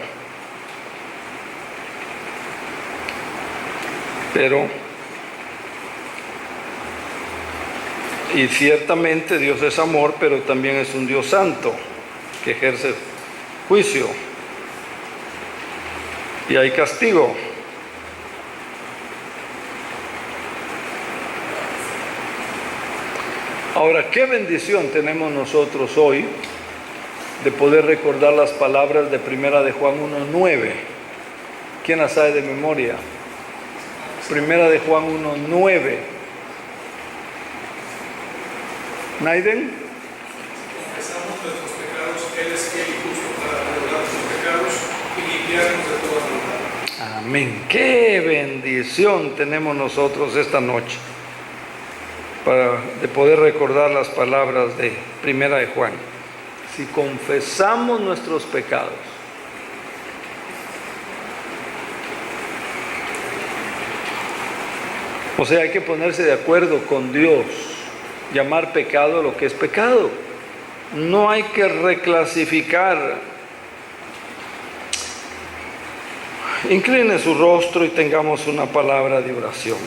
y ciertamente Dios es amor, pero también es un Dios santo que ejerce juicio y hay castigo. Ahora, qué bendición tenemos nosotros hoy de poder recordar las palabras de Primera de Juan 1:9. ¿Quién las sabe de memoria? Primera de Juan 1:9. ¿Naiden? Confesamos nuestros pecados, Él es fiel y justo para perdonar nuestros pecados y limpiarnos de toda maldad. Amén. Qué bendición tenemos nosotros esta noche de poder recordar las palabras de Primera de Juan. Si confesamos nuestros pecados, o sea, hay que ponerse de acuerdo con Dios, llamar pecado lo que es pecado. No hay que reclasificar. Incline su rostro y tengamos una palabra de oración.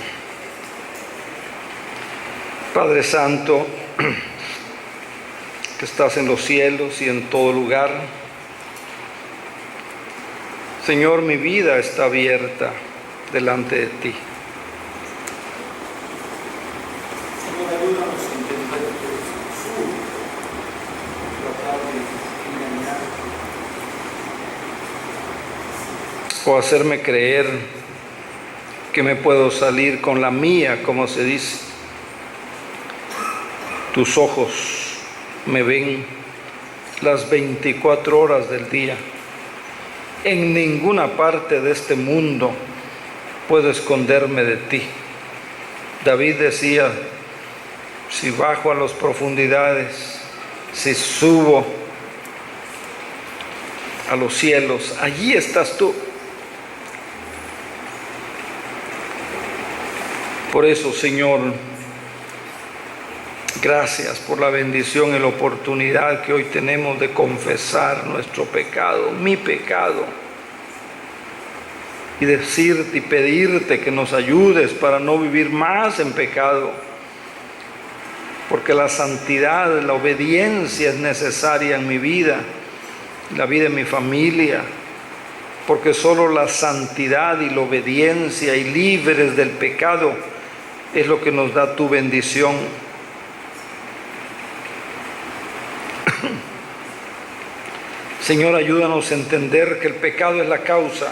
Padre Santo, que estás en los cielos y en todo lugar, Señor, mi vida está abierta delante de ti. Señor, ayúdanos a entender que su tratar de engañar. O hacerme creer que me puedo salir con la mía, como se dice. Tus ojos me ven las 24 horas del día. En ninguna parte de este mundo puedo esconderme de ti. David decía, si bajo a las profundidades, si subo a los cielos, allí estás tú. Por eso, Señor, gracias por la bendición y la oportunidad que hoy tenemos de confesar nuestro pecado, mi pecado, y decirte y pedirte que nos ayudes para no vivir más en pecado, porque la santidad, la obediencia es necesaria en mi vida, en la vida de mi familia, porque solo la santidad y la obediencia y libres del pecado es lo que nos da tu bendición. Señor, ayúdanos a entender que el pecado es la causa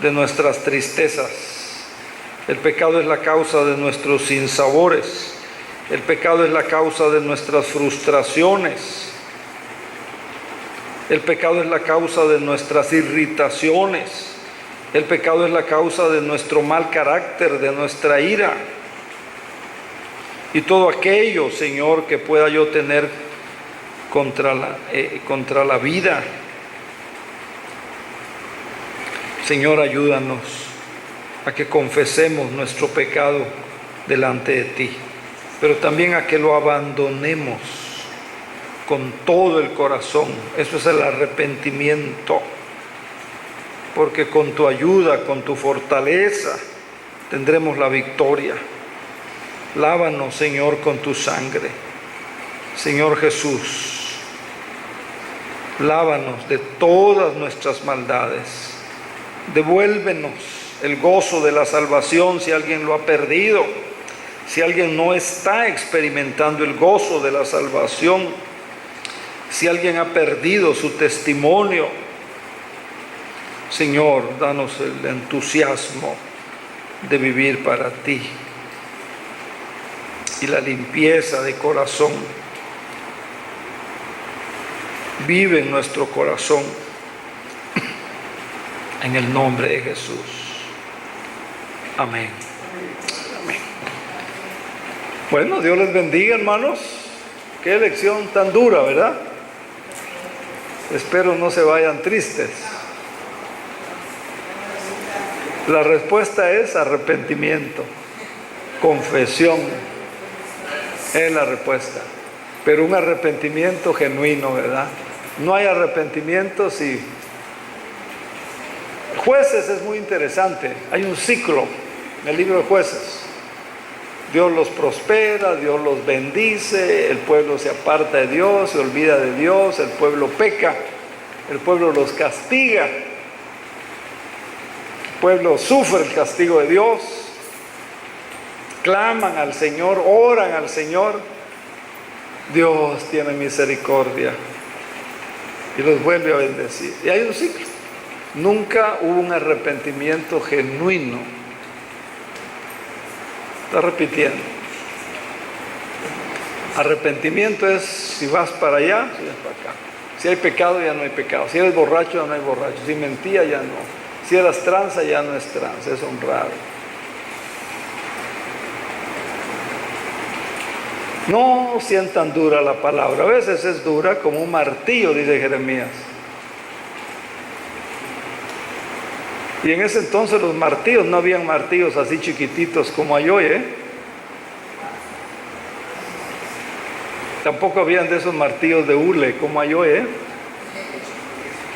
de nuestras tristezas. El pecado es la causa de nuestros sinsabores. El pecado es la causa de nuestras frustraciones. El pecado es la causa de nuestras irritaciones. El pecado es la causa de nuestro mal carácter, de nuestra ira. Y todo aquello, Señor, que pueda yo tener contra la vida. Señor, ayúdanos a que confesemos nuestro pecado delante de ti, pero también a que lo abandonemos con todo el corazón. Eso es el arrepentimiento, porque con tu ayuda, con tu fortaleza, tendremos la victoria. Lávanos, Señor, con tu sangre. Señor Jesús, lávanos de todas nuestras maldades. Devuélvenos el gozo de la salvación si alguien lo ha perdido, si alguien no está experimentando el gozo de la salvación, si alguien ha perdido su testimonio. Señor, danos el entusiasmo de vivir para ti y la limpieza de corazón. Vive en nuestro corazón, en el nombre de Jesús. Amén. Amén. Bueno, Dios les bendiga, hermanos. Qué lección tan dura, ¿verdad? Espero no se vayan tristes. La respuesta es arrepentimiento, confesión. Es la respuesta. Pero un arrepentimiento genuino, ¿verdad? No hay arrepentimiento si... Jueces es muy interesante. Hay un ciclo en el libro de Jueces. Dios los prospera, Dios los bendice, el pueblo se aparta de Dios, se olvida de Dios, el pueblo peca, el pueblo los castiga, el pueblo sufre el castigo de Dios, claman al Señor, oran al Señor, Dios tiene misericordia y los vuelve a bendecir. Y hay un ciclo. Nunca hubo un arrepentimiento genuino. Está repitiendo. Arrepentimiento es si vas para allá, si vas para acá. Si hay pecado, ya no hay pecado. Si eres borracho, ya no hay borracho. Si mentía, ya no. Si eras tranza, ya no es tranza. Es honrado. No sientan dura la palabra. A veces es dura como un martillo, dice Jeremías. Y en ese entonces los martillos, no habían martillos así chiquititos como hay hoy, Tampoco habían de esos martillos de hule como hay hoy,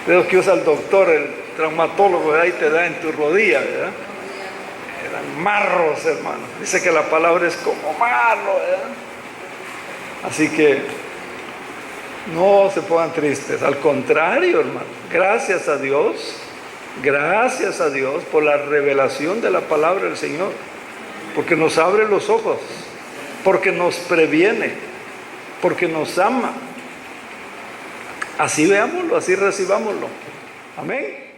De los que usa el doctor, el traumatólogo, ahí te da en tu rodilla, ¿verdad? Eran marros, hermano. Dice que la palabra es como marro, ¿verdad? Así que no se pongan tristes, al contrario, hermano. Gracias a Dios por la revelación de la palabra del Señor, porque nos abre los ojos, porque nos previene, porque nos ama. Así veámoslo, así recibámoslo. Amén.